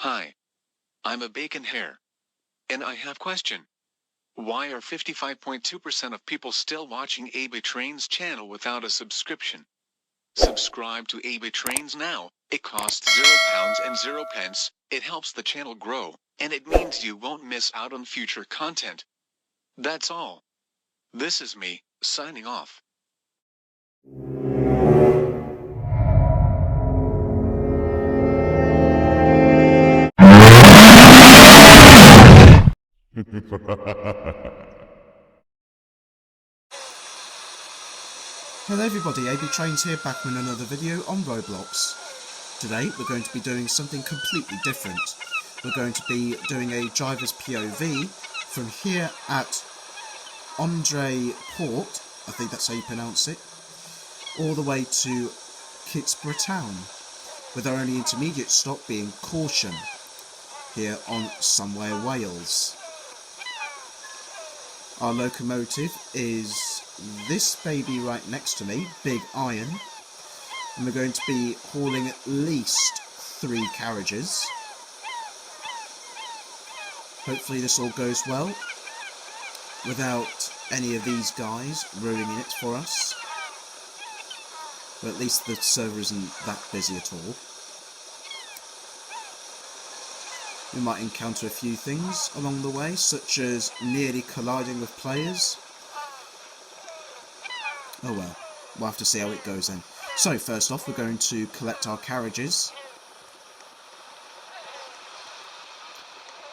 Hi. I'm a bacon hair. And I have question. Why are 55.2% of people still watching AB Trains channel without a subscription? Subscribe to AB Trains now. It costs £0 and 0 pence. It helps the channel grow, and it means you won't miss out on future content. That's all. This is me, signing off. Hello everybody, AB Trains here, back with another video on Roblox. Today we're going to be doing something completely different. We're going to be doing a driver's POV from here at Andre Port, I think that's how you pronounce it, all the way to Kittsborough town, with our only intermediate stop being Caution, here on Somewhere Wales. Our locomotive is this baby right next to me, Big Iron, and we're going to be hauling at least 3 carriages. Hopefully this all goes well, without any of these guys ruining it for us. But at least the server isn't that busy at all. We might encounter a few things along the way, such as nearly colliding with players. Oh well, we'll have to see how it goes then. So first off, we're going to collect our carriages.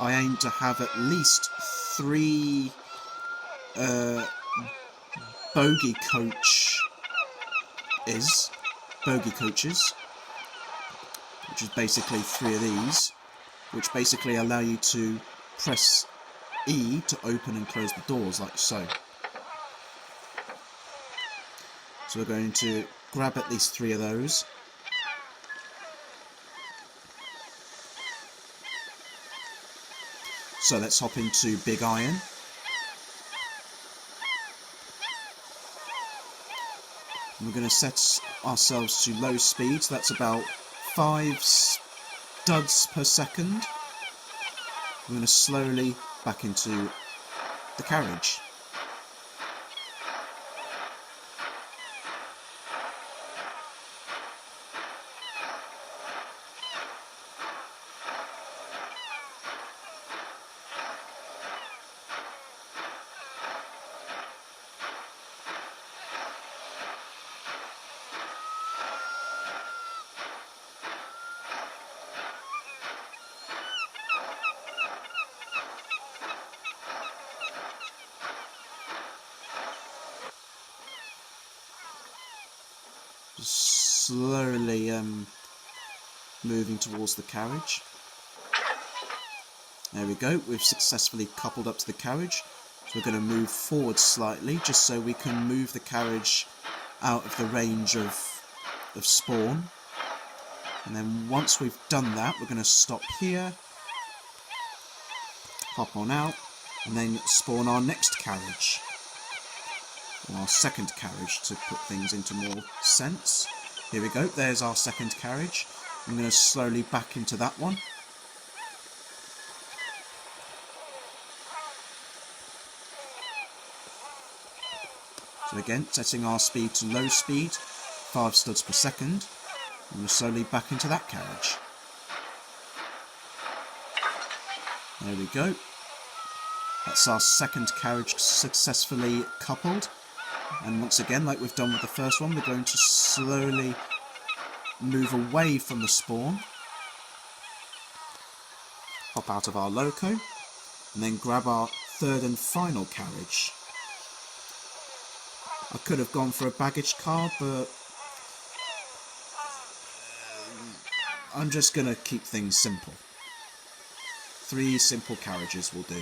I aim to have at least 3 bogey coaches, which is basically 3 of these, which basically allow you to press E to open and close the doors, like so. So we're going to grab at least 3 of those. So let's hop into Big Iron. We're going to set ourselves to low speed, so that's about 5 studs per second. We're going to slowly back into the carriage. Just slowly moving towards the carriage. There we go, we've successfully coupled up to the carriage. So we're going to move forward slightly, just so we can move the carriage out of the range of spawn. And then once we've done that, we're going to stop here, hop on out, and then spawn our next carriage. Or our second carriage, to put things into more sense. Here we go, there's our second carriage. I'm going to slowly back into that one. So again, setting our speed to low speed, 5 studs per second. And we'll slowly back into that carriage. There we go. That's our second carriage successfully coupled. And once again, like we've done with the first one, we're going to slowly move away from the spawn. Hop out of our loco. And then grab our third and final carriage. I could have gone for a baggage car, but I'm just going to keep things simple. 3 simple carriages will do.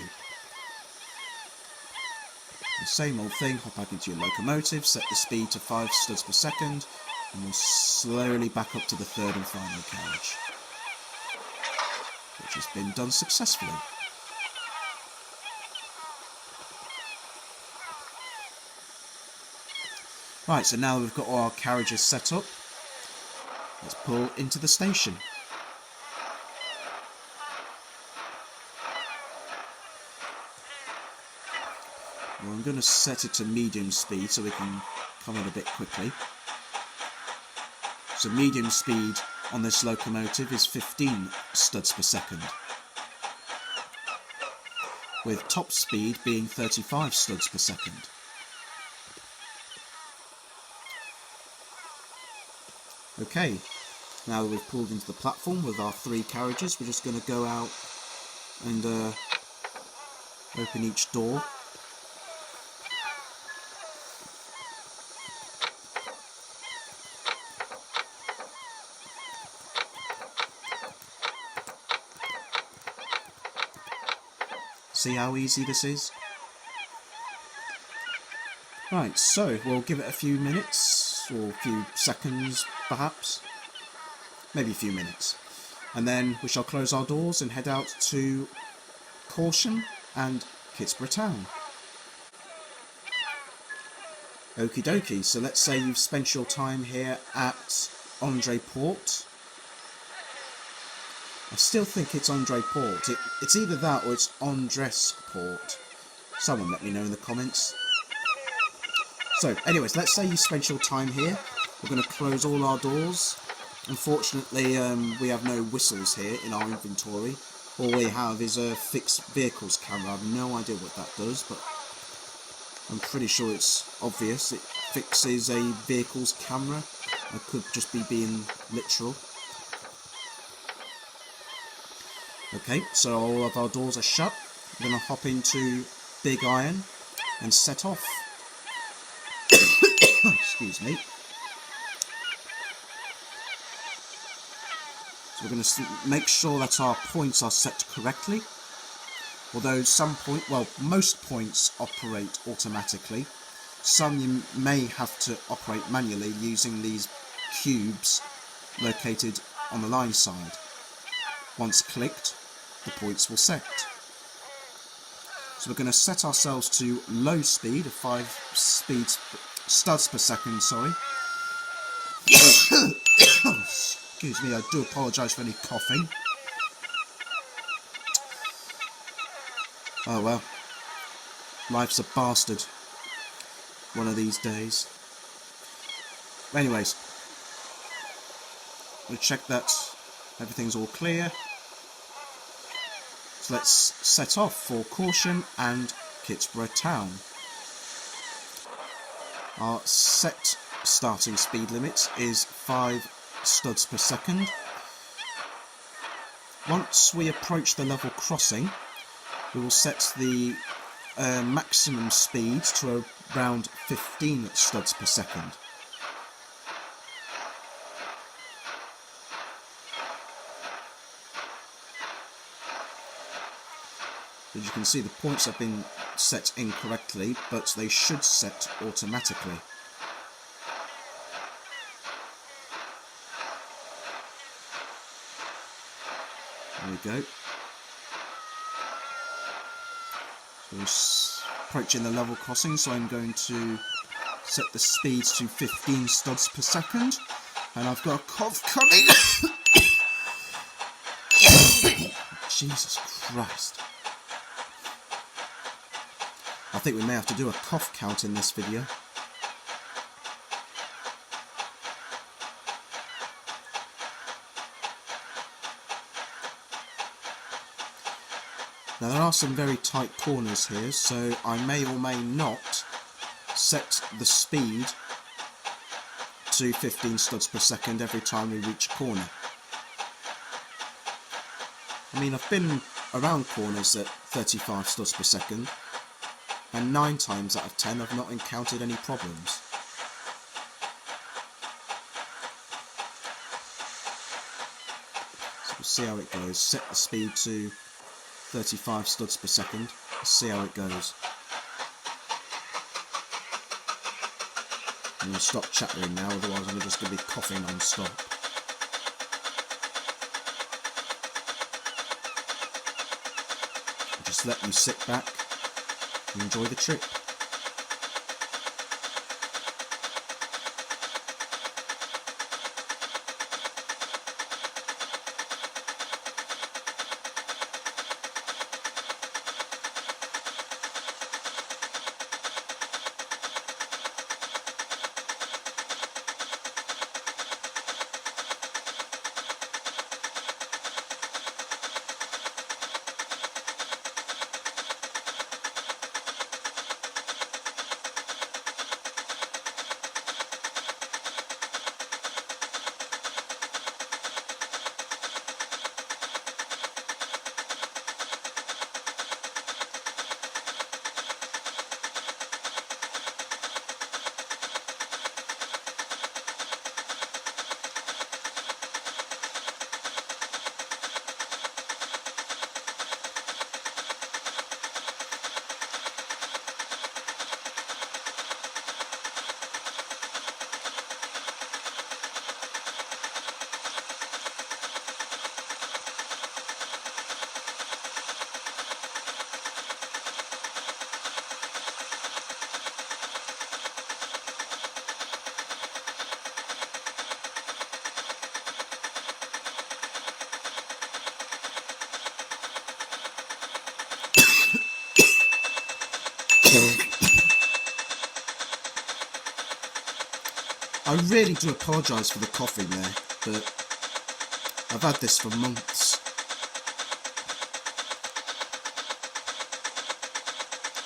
The same old thing, hop back into your locomotive, set the speed to 5 studs per second, and we'll slowly back up to the third and final carriage, which has been done successfully. Right, so now we've got all our carriages set up, let's pull into the station. Well, I'm going to set it to medium speed so we can come in a bit quickly. So medium speed on this locomotive is 15 studs per second, with top speed being 35 studs per second. Okay, now that we've pulled into the platform with our 3 carriages, we're just going to go out and open each door. See how easy this is? Right, so we'll give it a few minutes, or a few seconds perhaps, maybe a few minutes, and then we shall close our doors and head out to Caution and Kittsborough town. Okie dokie, so let's say you've spent your time here at Andre Port. I still think it's Andre Port. It's either that or it's Andreas Port. Someone let me know in the comments. So, anyways, let's say you spent your time here. We're going to close all our doors. Unfortunately, we have no whistles here in our inventory. All we have is a fixed vehicles camera. I have no idea what that does, but I'm pretty sure it's obvious. It fixes a vehicle's camera. I could just be being literal. Okay, so all of our doors are shut. We're going to hop into Big Iron and set off. Excuse me. So we're going to make sure that our points are set correctly. Although most points operate automatically. Some you may have to operate manually using these cubes located on the line side. Once clicked, the points will set. So we're going to set ourselves to low speed of 5 studs per second, sorry. Excuse me, I do apologise for any coughing. Oh well, life's a bastard one of these days. Anyways, we'll check that everything's all clear. So let's set off for Caution and Kittsborough town. Our set starting speed limit is 5 studs per second. Once we approach the level crossing, we will set the maximum speed to around 15 studs per second. As you can see, the points have been set incorrectly, but they should set automatically. There we go. So we're approaching the level crossing, so I'm going to set the speed to 15 studs per second. And I've got a cough coming! Jesus Christ. I think we may have to do a cough count in this video. Now there are some very tight corners here, so I may or may not set the speed to 15 studs per second every time we reach a corner. I mean, I've been around corners at 35 studs per second, and 9 times out of 10 I've not encountered any problems. So we'll see how it goes. Set the speed to 35 studs per second. Let's see how it goes. I'm going to stop chattering now, otherwise I'm just going to be coughing non-stop. Just let you sit back and enjoy the trip. I really do apologise for the coughing there, but I've had this for months.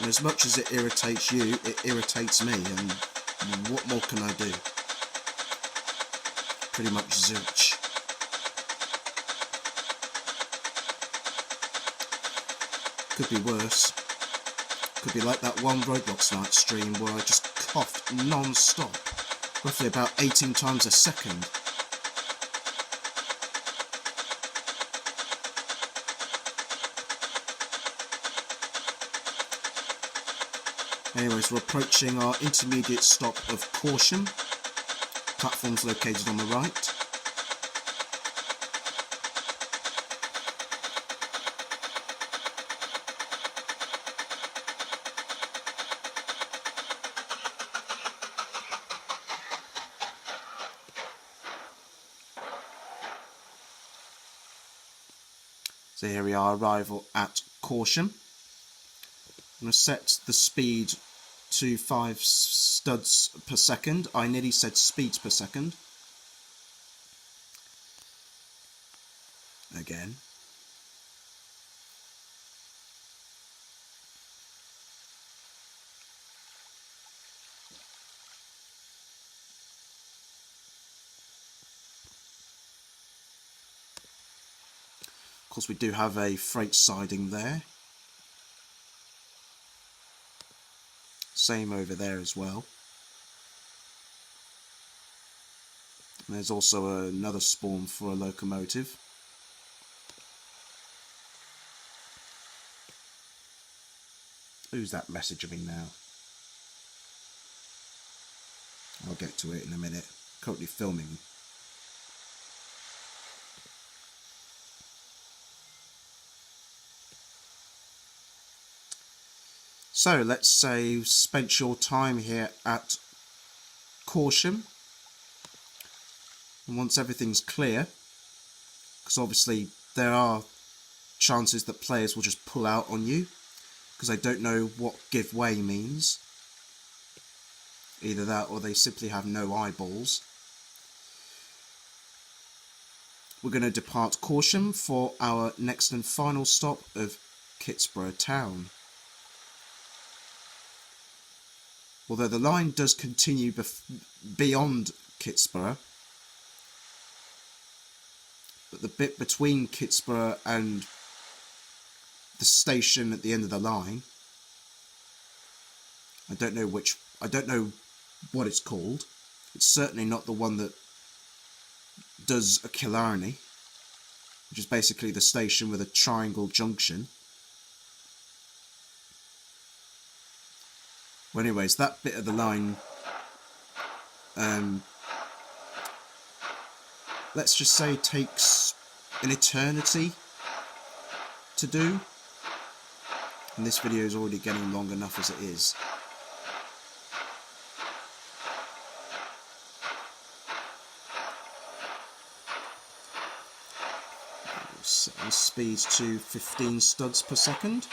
And as much as it irritates you, it irritates me, and what more can I do? Pretty much zilch. Could be worse. Could be like that one Roblox night stream where I just coughed non-stop, roughly about 18 times a second. Anyways, we're approaching our intermediate stop of Caution. Platform's located on the right. So here we are, arrival at Caution. I'm going to set the speed to 5 studs per second. I nearly said speeds per second. Again. Of course, we do have a freight siding there. Same over there as well. And there's also another spawn for a locomotive. Who's that messaging me now? I'll get to it in a minute. Currently filming. So let's say you've spent your time here at Caution, and once everything's clear, because obviously there are chances that players will just pull out on you because they don't know what give way means. Either that or they simply have no eyeballs. We're going to depart Caution for our next and final stop of Kittsborough town. Although the line does continue beyond Kittsborough, but the bit between Kittsborough and the station at the end of the line, I don't know what it's called. It's certainly not the one that does a Killarney, which is basically the station with a triangle junction. Well, anyways, that bit of the line, let's just say takes an eternity to do, and this video is already getting long enough as it is. Set the speed to 15 studs per second.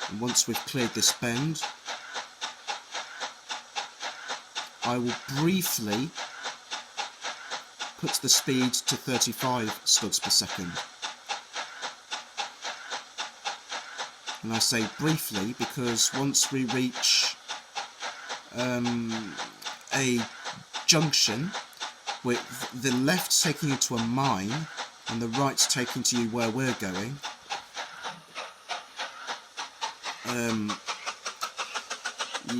And once we've cleared this bend, I will briefly put the speed to 35 studs per second. And I say briefly because once we reach a junction with the left taking you to a mine and the right taking to you where we're going,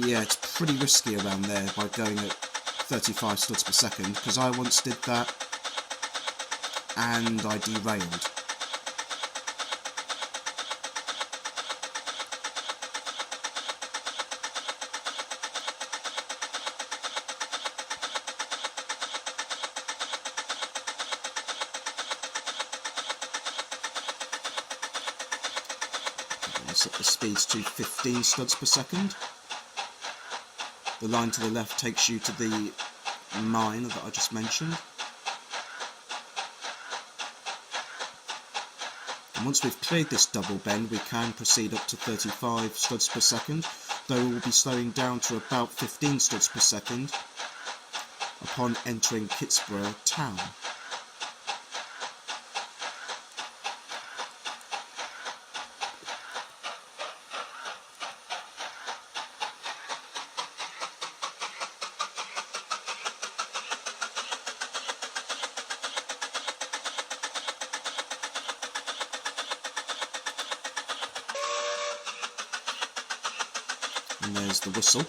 yeah, it's pretty risky around there by going at 35 studs per second, because I once did that and I derailed. set the speeds to 15 studs per second. The line to the left takes you to the mine that I just mentioned. And once we've cleared this double bend, we can proceed up to 35 studs per second, though we will be slowing down to about 15 studs per second upon entering Kittsborough town. And there's the whistle.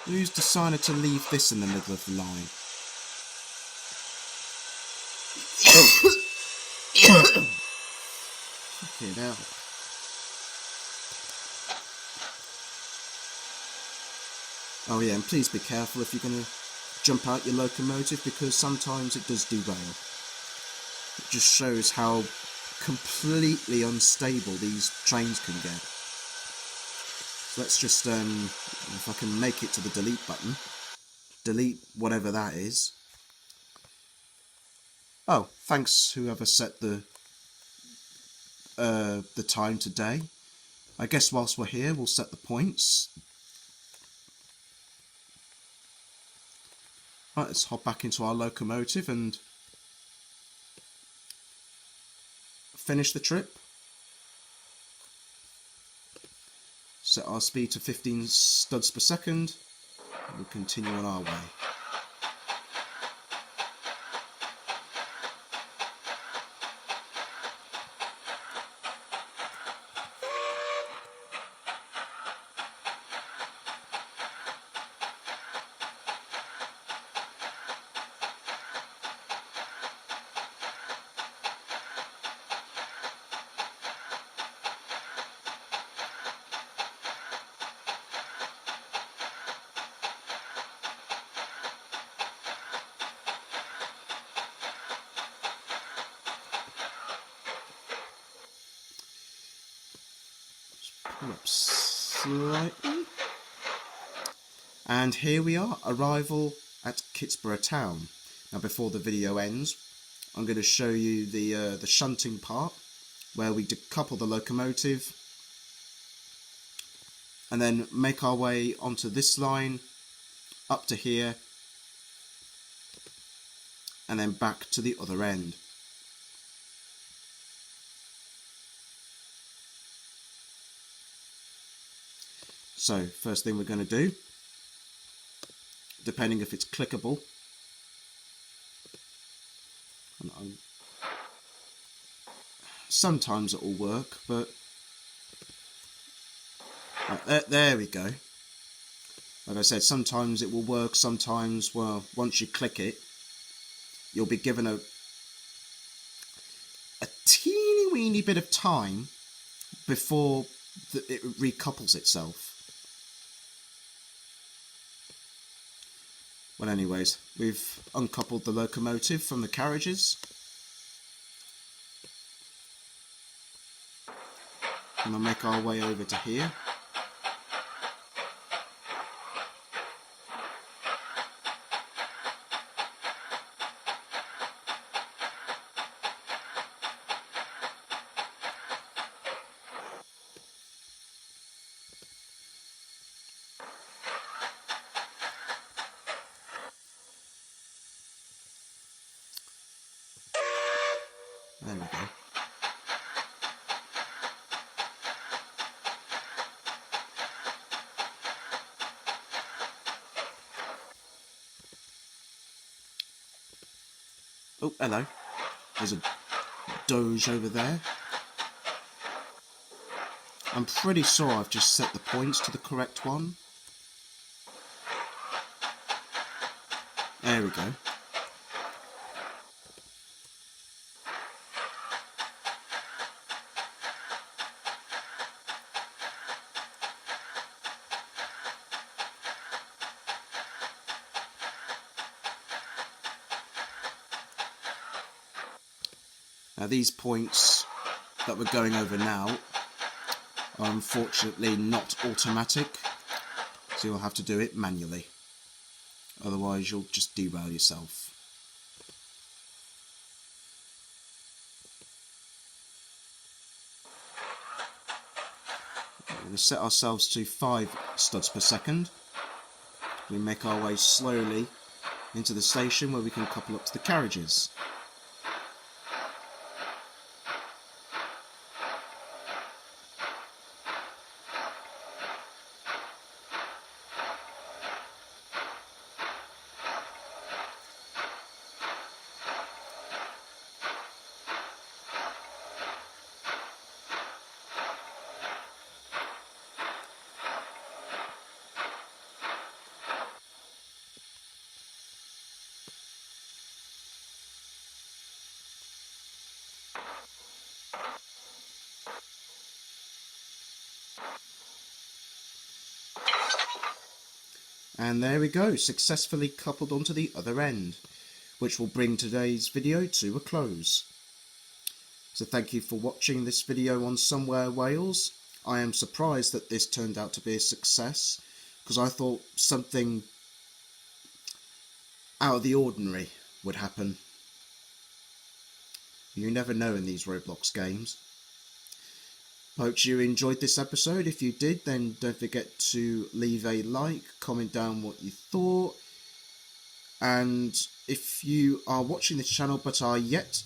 Who's decided to leave this in the middle of the line? Fucking hell. Oh yeah, and please be careful if you're going to jump out your locomotive, because sometimes it does derail. It just shows how completely unstable these trains can get. So let's just, if I can make it to the delete button, delete whatever that is. Oh, thanks whoever set the time today. I guess whilst we're here, we'll set the points. Right, let's hop back into our locomotive and finish the trip. Set our speed to 15 studs per second. And we'll continue on our way. Pull up slightly. And here we are, arrival at Kittsborough town. Now before the video ends, I'm going to show you the shunting part, where we decouple the locomotive and then make our way onto this line, up to here, and then back to the other end. So, first thing we're going to do, depending if it's clickable, sometimes it will work, but right, there we go. Like I said, sometimes it will work, sometimes, well, once you click it, you'll be given a teeny weeny bit of time before it recouples itself. Well, anyways, we've uncoupled the locomotive from the carriages. And we'll make our way over to here. There we go. Oh, hello. There's a Doge over there. I'm pretty sure I've just set the points to the correct one. There we go. Now these points that we're going over now are unfortunately not automatic, so you'll have to do it manually. Otherwise you'll just derail yourself. We're going to set ourselves to 5 studs per second. We make our way slowly into the station where we can couple up to the carriages. And there we go, successfully coupled onto the other end, which will bring today's video to a close. So thank you for watching this video on Somewhere Wales. I am surprised that this turned out to be a success, because I thought something out of the ordinary would happen. You never know in these Roblox games. Hope you enjoyed this episode. If you did, then don't forget to leave a like, comment down what you thought, and if you are watching this channel but are yet...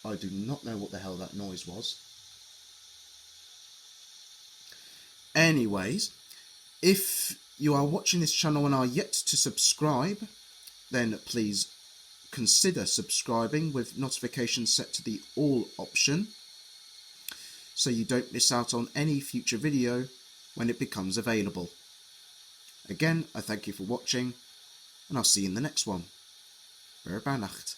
I do not know what the hell that noise was. Anyways, if you are watching this channel and are yet to subscribe, then please consider subscribing with notifications set to the all option, so you don't miss out on any future video when it becomes available. Again, I thank you for watching, and I'll see you in the next one. Verbannacht.